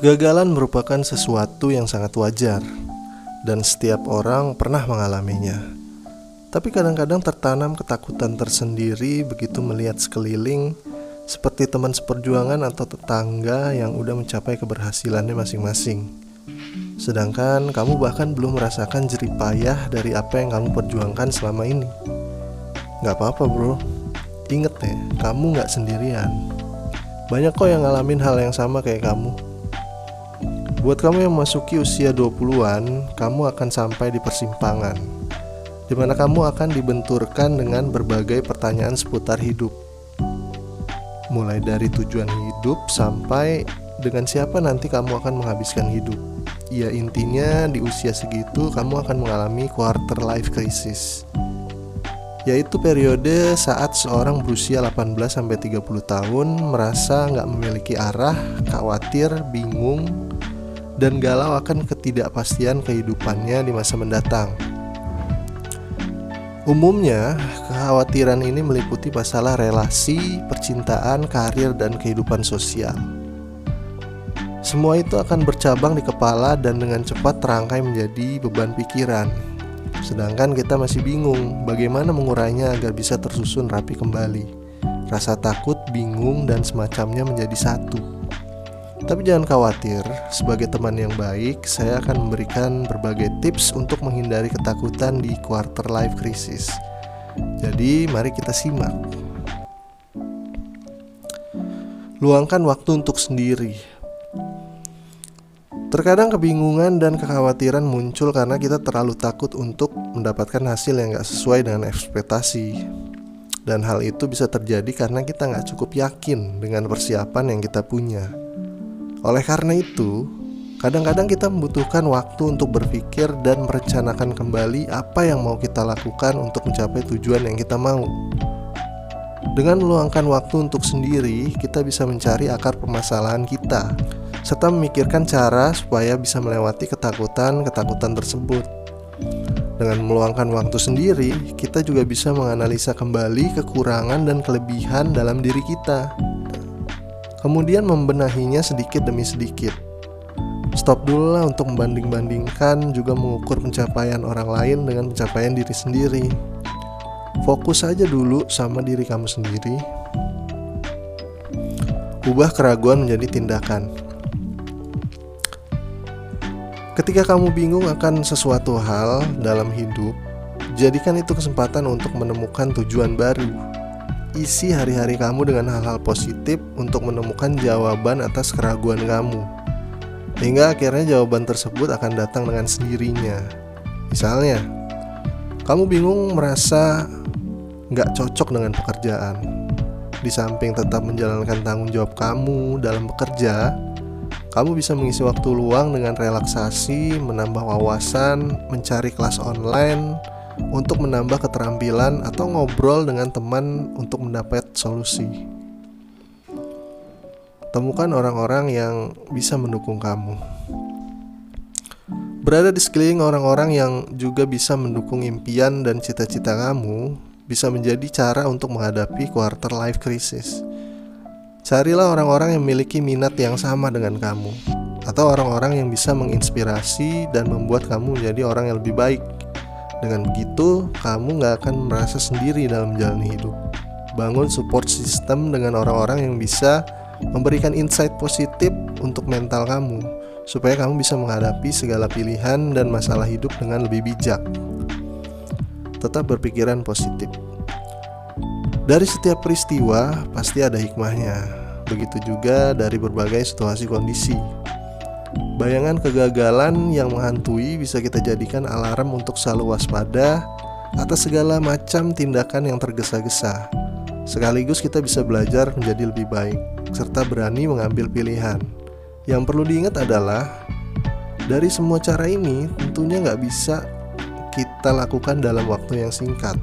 Kegagalan merupakan sesuatu yang sangat wajar, dan setiap orang pernah mengalaminya. Tapi kadang-kadang tertanam ketakutan tersendiri begitu melihat sekeliling, seperti teman seperjuangan atau tetangga yang udah mencapai keberhasilannya masing-masing. Sedangkan kamu bahkan belum merasakan jerih payah dari apa yang kamu perjuangkan selama ini. Gak apa-apa bro, inget ya, kamu gak sendirian. Banyak kok yang ngalamin hal yang sama kayak kamu. Buat kamu yang memasuki usia 20-an, kamu akan sampai di persimpangan, di mana kamu akan dibenturkan dengan berbagai pertanyaan seputar hidup. Mulai dari tujuan hidup sampai dengan siapa nanti kamu akan menghabiskan hidup. Ya intinya di usia segitu kamu akan mengalami quarter life crisis, yaitu periode saat seorang berusia 18-30 tahun merasa gak memiliki arah, khawatir, bingung, dan galau akan ketidakpastian kehidupannya di masa mendatang. Umumnya, kekhawatiran ini meliputi masalah relasi, percintaan, karir, dan kehidupan sosial. Semua itu akan bercabang di kepala dan dengan cepat terangkai menjadi beban pikiran. Sedangkan kita masih bingung bagaimana mengurainya agar bisa tersusun rapi kembali. Rasa takut, bingung, dan semacamnya menjadi satu. Tapi jangan khawatir, sebagai teman yang baik, saya akan memberikan berbagai tips untuk menghindari ketakutan di quarter life crisis. Jadi, mari kita simak. Luangkan waktu untuk sendiri. Terkadang kebingungan dan kekhawatiran muncul karena kita terlalu takut untuk mendapatkan hasil yang gak sesuai dengan ekspektasi. Dan hal itu bisa terjadi karena kita gak cukup yakin dengan persiapan yang kita punya. Oleh karena itu, kadang-kadang kita membutuhkan waktu untuk berpikir dan merencanakan kembali apa yang mau kita lakukan untuk mencapai tujuan yang kita mau. Dengan meluangkan waktu untuk sendiri, kita bisa mencari akar permasalahan kita, serta memikirkan cara supaya bisa melewati ketakutan-ketakutan tersebut. Dengan meluangkan waktu sendiri, kita juga bisa menganalisa kembali kekurangan dan kelebihan dalam diri kita, kemudian membenahinya sedikit demi sedikit. Stop dulu lah untuk membanding-bandingkan, juga mengukur pencapaian orang lain dengan pencapaian diri sendiri. Fokus aja dulu sama diri kamu sendiri. Ubah keraguan menjadi tindakan. Ketika kamu bingung akan sesuatu hal dalam hidup, jadikan itu kesempatan untuk menemukan tujuan baru. Isi hari-hari kamu dengan hal-hal positif untuk menemukan jawaban atas keraguan kamu, hingga akhirnya jawaban tersebut akan datang dengan sendirinya. Misalnya, kamu bingung merasa gak cocok dengan pekerjaan. Di samping tetap menjalankan tanggung jawab kamu dalam bekerja, kamu bisa mengisi waktu luang dengan relaksasi, menambah wawasan, mencari kelas online, untuk menambah keterampilan atau ngobrol dengan teman untuk mendapat solusi. Temukan orang-orang yang bisa mendukung kamu. Berada di sekeliling orang-orang yang juga bisa mendukung impian dan cita-cita kamu bisa menjadi cara untuk menghadapi quarter life crisis. Carilah orang-orang yang memiliki minat yang sama dengan kamu, atau orang-orang yang bisa menginspirasi dan membuat kamu menjadi orang yang lebih baik. Dengan begitu, kamu gak akan merasa sendiri dalam menjalani hidup. Bangun support system dengan orang-orang yang bisa memberikan insight positif untuk mental kamu, supaya kamu bisa menghadapi segala pilihan dan masalah hidup dengan lebih bijak. Tetap berpikiran positif. Dari setiap peristiwa, pasti ada hikmahnya. Begitu juga dari berbagai situasi kondisi. Bayangan kegagalan yang menghantui bisa kita jadikan alarm untuk selalu waspada atas segala macam tindakan yang tergesa-gesa. Sekaligus kita bisa belajar menjadi lebih baik, serta berani mengambil pilihan. Yang perlu diingat adalah, dari semua cara ini tentunya gak bisa kita lakukan dalam waktu yang singkat.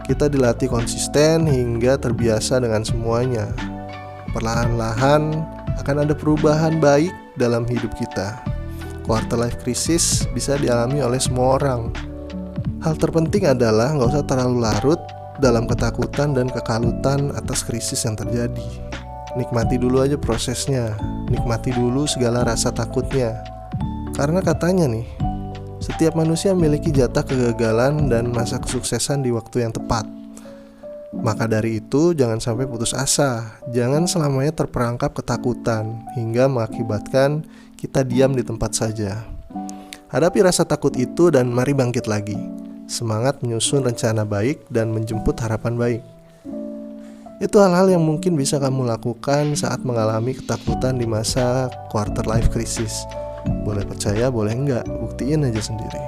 Kita dilatih konsisten hingga terbiasa dengan semuanya. Perlahan-lahan akan ada perubahan baik dalam hidup kita. Quarter life crisis bisa dialami oleh semua orang. Hal terpenting adalah gak usah terlalu larut dalam ketakutan dan kekalutan atas krisis yang terjadi. nikmati dulu aja prosesnya, nikmati dulu segala rasa takutnya. Karena katanya nih, setiap manusia memiliki jatah kegagalan dan masa kesuksesan di waktu yang tepat. Maka dari itu jangan sampai putus asa, jangan selamanya terperangkap ketakutan hingga mengakibatkan kita diam di tempat saja. Hadapi rasa takut itu dan mari bangkit lagi. Semangat menyusun rencana baik dan menjemput harapan baik. Itu hal-hal yang mungkin bisa kamu lakukan saat mengalami ketakutan di masa quarter life crisis. Boleh percaya, boleh enggak, buktiin aja sendiri.